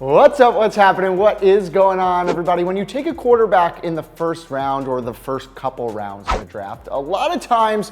What's up? What's happening? What is going on, everybody? When you take a quarterback in the first round or the first couple rounds of the draft, a lot of times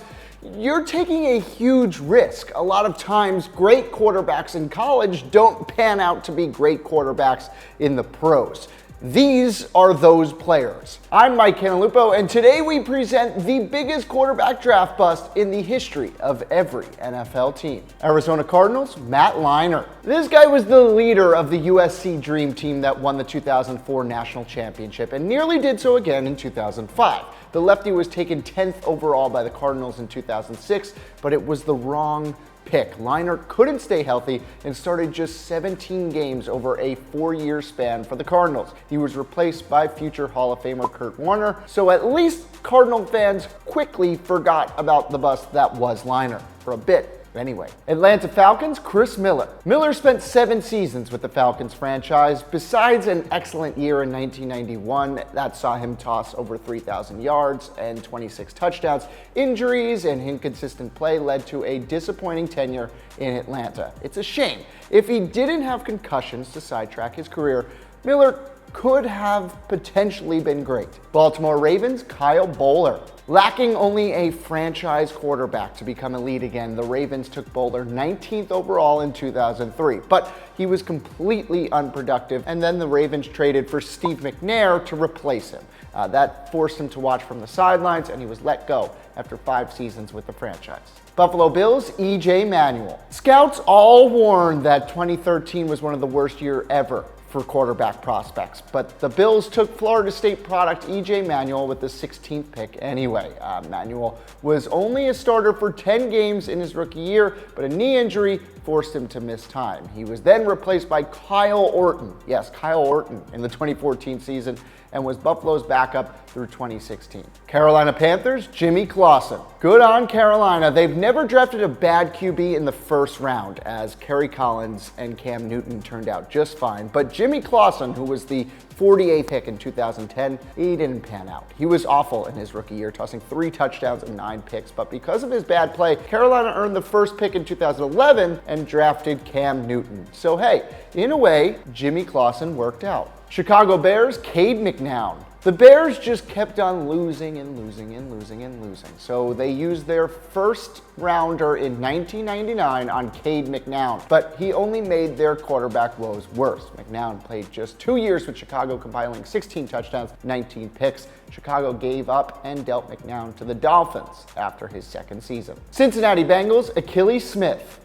you're taking a huge risk. A lot of times great quarterbacks in college don't pan out to be great quarterbacks in the pros. These are those players. I'm Mike Cantalupo, and today we present the biggest quarterback draft bust in the history of every NFL team. Arizona Cardinals, Matt Leinart. This guy was the leader of the USC Dream Team that won the 2004 National Championship and nearly did so again in 2005. The lefty was taken 10th overall by the Cardinals in 2006, but it was the wrong pick. Leinart couldn't stay healthy and started just 17 games over a 4-year span for the Cardinals. He was replaced by future Hall of Famer Kurt Warner, so at least Cardinal fans quickly forgot about the bust that was Leinart for a bit. Anyway, Atlanta Falcons, Chris Miller. Miller spent 7 seasons with the Falcons franchise. Besides an excellent year in 1991 that saw him toss over 3,000 yards and 26 touchdowns, injuries and inconsistent play led to a disappointing tenure in Atlanta. It's a shame. If he didn't have concussions to sidetrack his career, Miller could have potentially been great. Baltimore Ravens, Kyle Boller. Lacking only a franchise quarterback to become elite again, the Ravens took Boller 19th overall in 2003, but he was completely unproductive, and then the Ravens traded for Steve McNair to replace him. That forced him to watch from the sidelines, and he was let go after 5 seasons with the franchise. Buffalo Bills, E.J. Manuel. Scouts all warned that 2013 was one of the worst years ever for quarterback prospects, but the Bills took Florida State product E.J. Manuel with the 16th pick anyway. Manuel was only a starter for 10 games in his rookie year, but a knee injury forced him to miss time. He was then replaced by Kyle Orton, yes, Kyle Orton, in the 2014 season, and was Buffalo's backup through 2016. Carolina Panthers, Jimmy Clausen. Good on Carolina. They've never drafted a bad QB in the first round, as Kerry Collins and Cam Newton turned out just fine. But Jimmy Clausen, who was the 48th pick in 2010, he didn't pan out. He was awful in his rookie year, tossing 3 touchdowns and 9 picks. But because of his bad play, Carolina earned the first pick in 2011 and drafted Cam Newton. So hey, in a way, Jimmy Clausen worked out. Chicago Bears, Cade McNown. The Bears just kept on losing and losing and losing and losing. So they used their first rounder in 1999 on Cade McNown, but he only made their quarterback woes worse. McNown played just 2 years with Chicago, compiling 16 touchdowns, 19 picks. Chicago gave up and dealt McNown to the Dolphins after his second season. Cincinnati Bengals, AKILI Smith.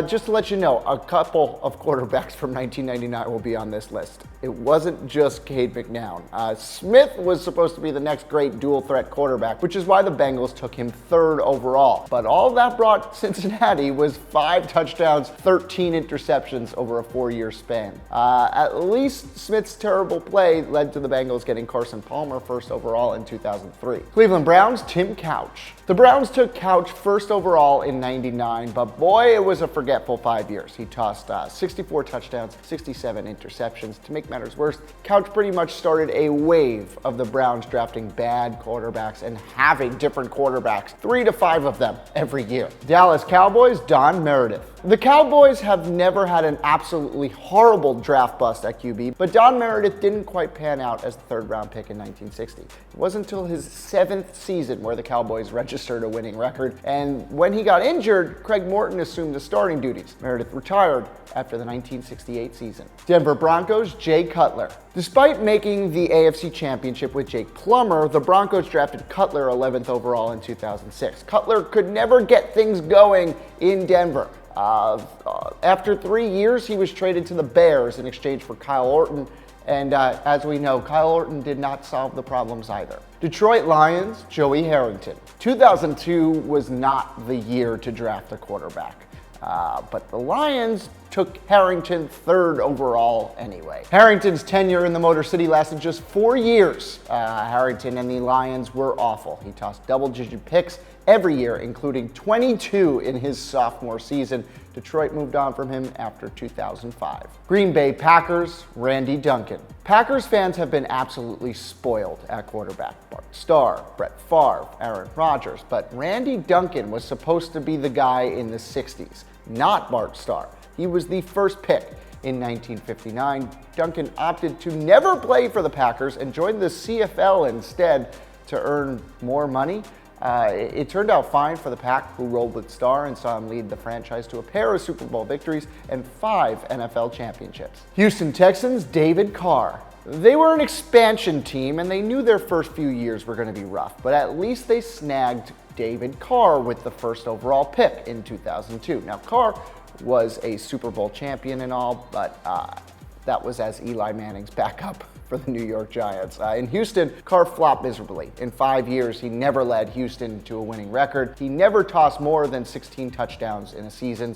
Just to let you know, a couple of quarterbacks from 1999 will be on this list. It wasn't just Cade McNown. Smith was supposed to be the next great dual threat quarterback, which is why the Bengals took him 3rd overall. But all that brought Cincinnati was 5 touchdowns, 13 interceptions over a 4-year span. At least Smith's terrible play led to the Bengals getting Carson Palmer 1st overall in 2003. Cleveland Browns, Tim Couch. The Browns took Couch 1st overall in 99, but boy, it was a forgetful 5 years. He tossed 64 touchdowns, 67 interceptions. To make matters worse, Couch pretty much started a wave of the Browns drafting bad quarterbacks and having different quarterbacks, 3 to 5 of them every year. Dallas Cowboys, Don Meredith. The Cowboys have never had an absolutely horrible draft bust at QB, but Don Meredith didn't quite pan out as the 3rd round pick in 1960. It wasn't until his 7th season where the Cowboys registered a winning record, and when he got injured, Craig Morton assumed the starting duties. Meredith retired after the 1968 season. Denver Broncos, Jay Cutler. Despite making the AFC Championship with Jake Plummer, the Broncos drafted Cutler 11th overall in 2006. Cutler could never get things going in Denver. After 3 years, he was traded to the Bears in exchange for Kyle Orton, and as we know, Kyle Orton did not solve the problems either. Detroit Lions, Joey Harrington. 2002 was not the year to draft a quarterback. But the Lions took Harrington 3rd overall anyway. Harrington's tenure in the Motor City lasted just 4 years. Harrington and the Lions were awful. He tossed double-digit picks every year, including 22 in his sophomore season. Detroit moved on from him after 2005. Green Bay Packers, Randy Duncan. Packers fans have been absolutely spoiled at quarterback. Bart Starr, Brett Favre, Aaron Rodgers, but Randy Duncan was supposed to be the guy in the 60s, not Bart Starr. He was the first pick in 1959. Duncan opted to never play for the Packers and joined the CFL instead to earn more money. It turned out fine for the Pack, who rolled with Starr and saw him lead the franchise to a pair of Super Bowl victories and 5 NFL championships. Houston Texans, David Carr. They were an expansion team and they knew their first few years were going to be rough, but at least they snagged David Carr with the first overall pick in 2002. Now, Carr was a Super Bowl champion and all, but that was as Eli Manning's backup for the New York Giants. In Houston, Carr flopped miserably. In 5 years, he never led Houston to a winning record. He never tossed more than 16 touchdowns in a season.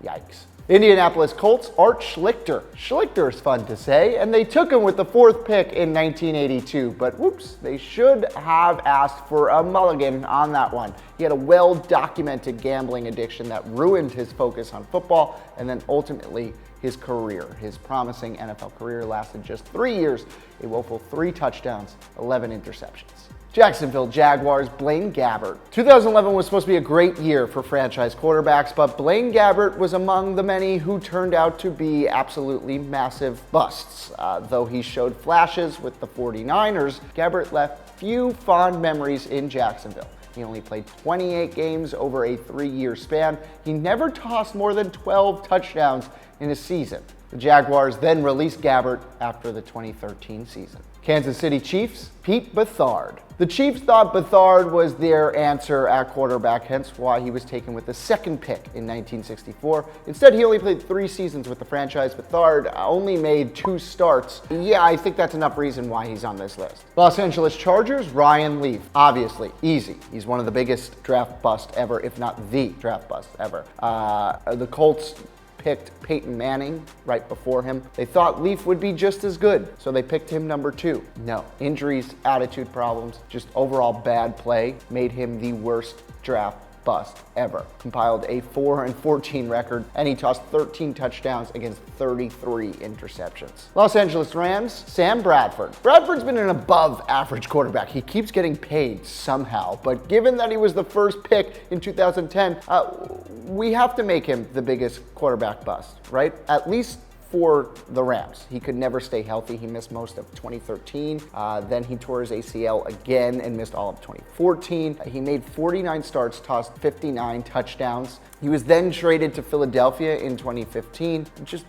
Yikes. Indianapolis Colts, Art Schlichter. Schlichter is fun to say, and they took him with the 4th pick in 1982, but whoops, they should have asked for a mulligan on that one. He had a well-documented gambling addiction that ruined his focus on football, and then ultimately his career. His promising NFL career lasted just 3 years, a woeful 3 touchdowns, 11 interceptions. Jacksonville Jaguars, Blaine Gabbert. 2011 was supposed to be a great year for franchise quarterbacks, but Blaine Gabbert was among the many who turned out to be absolutely massive busts. Though he showed flashes with the 49ers, Gabbert left few fond memories in Jacksonville. He only played 28 games over a 3-year span. He never tossed more than 12 touchdowns in a season. The Jaguars then released Gabbert after the 2013 season. Kansas City Chiefs, Pete Beathard. The Chiefs thought Beathard was their answer at quarterback, hence why he was taken with the 2nd pick in 1964. Instead, he only played 3 seasons with the franchise. Beathard only made 2 starts. Yeah, I think that's enough reason why he's on this list. Los Angeles Chargers, Ryan Leaf. Obviously, easy. He's one of the biggest draft busts ever, if not the draft bust ever. The Colts picked Peyton Manning right before him. They thought Leaf would be just as good, so they picked him number 2. No, injuries, attitude problems, just overall bad play made him the worst draft bust ever. Compiled a 4-14 record, and he tossed 13 touchdowns against 33 interceptions. Los Angeles Rams, Sam Bradford. Bradford's been an above average quarterback. He keeps getting paid somehow, but given that he was the first pick in 2010, we have to make him the biggest quarterback bust, right? At least for the Rams. He could never stay healthy. He missed most of 2013. Then he tore his ACL again and missed all of 2014. He made 49 starts, tossed 59 touchdowns. He was then traded to Philadelphia in 2015. Just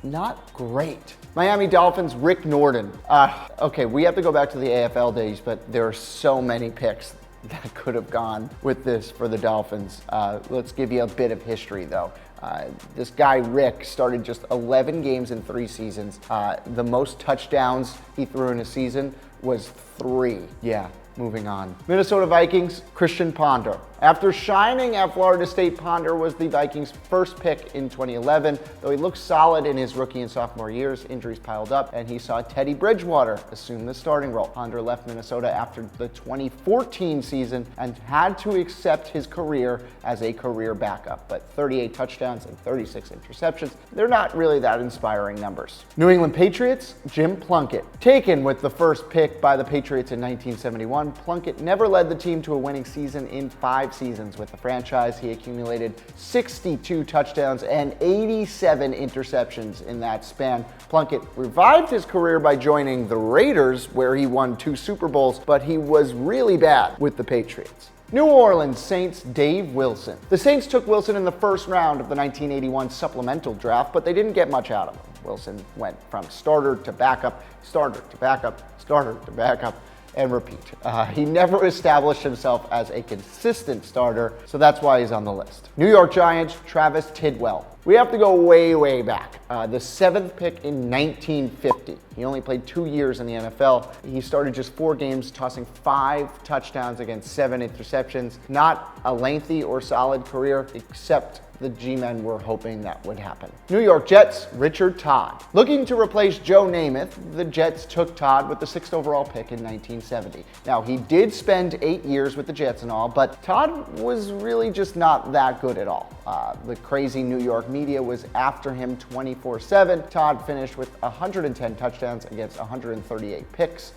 not great. Miami Dolphins, Rick Norton. Okay, we have to go back to the AFL days, but there are so many picks that could have gone with this for the Dolphins. Let's give you a bit of history though. This guy, Rick, started just 11 games in 3 seasons. The most touchdowns he threw in a season was 3. Yeah, moving on. Minnesota Vikings, Christian Ponder. After shining at Florida State, Ponder was the Vikings' first pick in 2011. Though he looked solid in his rookie and sophomore years, injuries piled up, and he saw Teddy Bridgewater assume the starting role. Ponder left Minnesota after the 2014 season and had to accept his career as a career backup. But 38 touchdowns and 36 interceptions, they're not really that inspiring numbers. New England Patriots, Jim Plunkett. Taken with the first pick by the Patriots in 1971, Plunkett never led the team to a winning season in 5 seasons with the franchise. He accumulated 62 touchdowns and 87 interceptions in that span. Plunkett revived his career by joining the Raiders, where he won 2 Super Bowls, but he was really bad with the Patriots. New Orleans Saints, Dave Wilson. The Saints took Wilson in the first round of the 1981 supplemental draft, but they didn't get much out of him. Wilson went from starter to backup, starter to backup, starter to backup, and repeat. He never established himself as a consistent starter, so that's why he's on the list. New York Giants, Travis Tidwell. We have to go way, way back. The 7th pick in 1950. He only played 2 years in the NFL. He started just 4 games, tossing 5 touchdowns against 7 interceptions. Not a lengthy or solid career, except the G-men were hoping that would happen. New York Jets, Richard Todd. Looking to replace Joe Namath, the Jets took Todd with the 6th overall pick in 1970. Now, he did spend 8 years with the Jets and all, but Todd was really just not that good at all. The crazy New York media was after him 24/7. Todd finished with 110 touchdowns against 138 picks.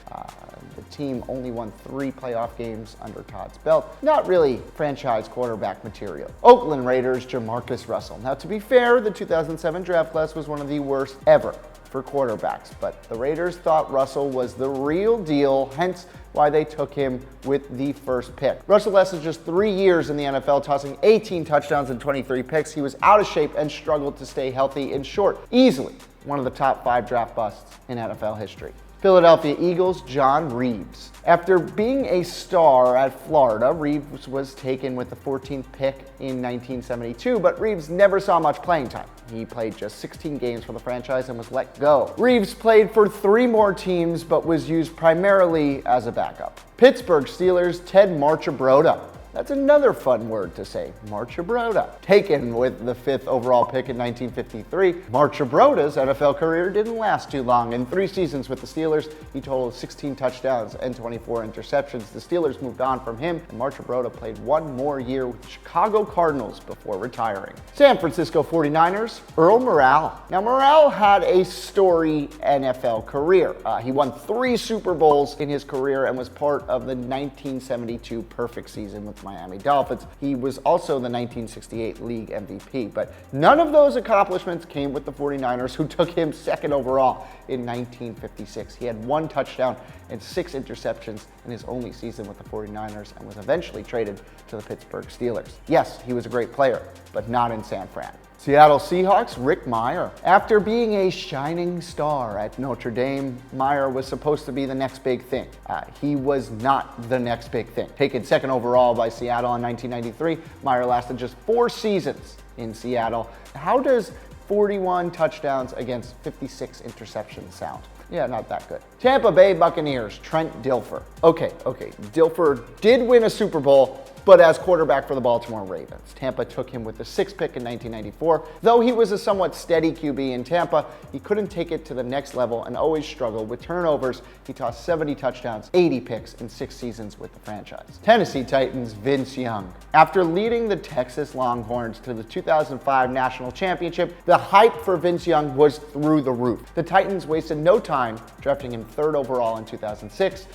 The team only won 3 playoff games under Todd's belt. Not really franchise quarterback material. Oakland Raiders, Jamarcus Russell. Now, to be fair, the 2007 draft class was one of the worst ever for quarterbacks, but the Raiders thought Russell was the real deal, hence why they took him with the first pick. Russell lasted just 3 years in the NFL, tossing 18 touchdowns and 23 picks. He was out of shape and struggled to stay healthy. In short, easily one of the top 5 draft busts in NFL history. Philadelphia Eagles, John Reeves. After being a star at Florida, Reeves was taken with the 14th pick in 1972, but Reeves never saw much playing time. He played just 16 games for the franchise and was let go. Reeves played for 3 more teams, but was used primarily as a backup. Pittsburgh Steelers, Ted Marchibroda. That's another fun word to say, Marchibroda. Taken with the 5th overall pick in 1953, Marchibroda's NFL career didn't last too long. In 3 seasons with the Steelers, he totaled 16 touchdowns and 24 interceptions. The Steelers moved on from him, and Marchibroda played 1 more year with the Chicago Cardinals before retiring. San Francisco 49ers, Earl Morrall. Now, Morrall had a storied NFL career. He won 3 Super Bowls in his career and was part of the 1972 perfect season with Miami Dolphins. He was also the 1968 league MVP, but none of those accomplishments came with the 49ers, who took him 2nd overall in 1956. He had 1 touchdown and 6 interceptions in his only season with the 49ers and was eventually traded to the Pittsburgh Steelers. Yes, he was a great player, but not in San Fran. Seattle Seahawks, Rick Mirer. After being a shining star at Notre Dame, Mirer was supposed to be the next big thing. He was not the next big thing. Taken 2nd overall by Seattle in 1993, Mirer lasted just 4 seasons in Seattle. How does 41 touchdowns against 56 interceptions sound? Yeah, not that good. Tampa Bay Buccaneers, Trent Dilfer. Okay, Dilfer did win a Super Bowl, but as quarterback for the Baltimore Ravens. Tampa took him with the 6th pick in 1994. Though he was a somewhat steady QB in Tampa, he couldn't take it to the next level and always struggled with turnovers. He tossed 70 touchdowns, 80 picks in 6 seasons with the franchise. Tennessee Titans, Vince Young. After leading the Texas Longhorns to the 2005 National Championship, the hype for Vince Young was through the roof. The Titans wasted no time drafting him 3rd overall in 2006.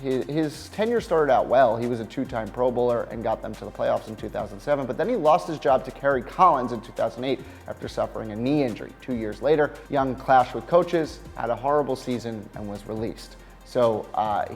His tenure started out well. He was a 2-time Pro Bowler and got them to the playoffs in 2007, but then he lost his job to Kerry Collins in 2008 after suffering a knee injury. 2 years later, Young clashed with coaches, had a horrible season, and was released. So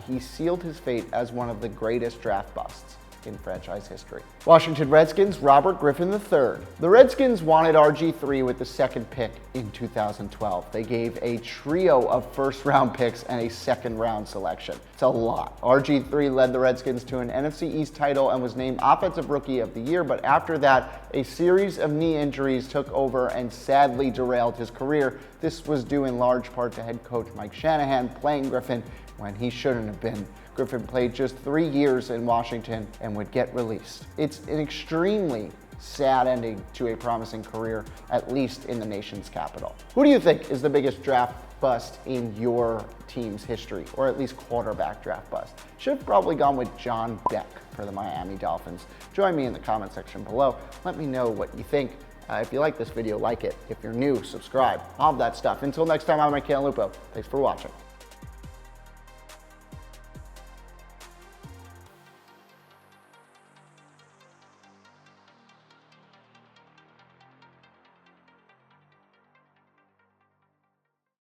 he sealed his fate as one of the greatest draft busts in franchise history. Washington Redskins, Robert Griffin III. The Redskins wanted RG3 with the 2nd pick in 2012. They gave a trio of 1st-round picks and a 2nd-round selection. It's a lot. RG3 led the Redskins to an NFC East title and was named Offensive Rookie of the Year, but after that, a series of knee injuries took over and sadly derailed his career. This was due in large part to head coach Mike Shanahan playing Griffin when he shouldn't have been. Griffin played just 3 years in Washington and would get released. It's an extremely sad ending to a promising career, at least in the nation's capital. Who do you think is the biggest draft bust in your team's history, or at least quarterback draft bust? Should have probably gone with John Beck for the Miami Dolphins. Join me in the comment section below. Let me know what you think. If you like this video, like it. If you're new, subscribe. All of that stuff. Until next time, I'm Mike Cantalupo. Thanks for watching.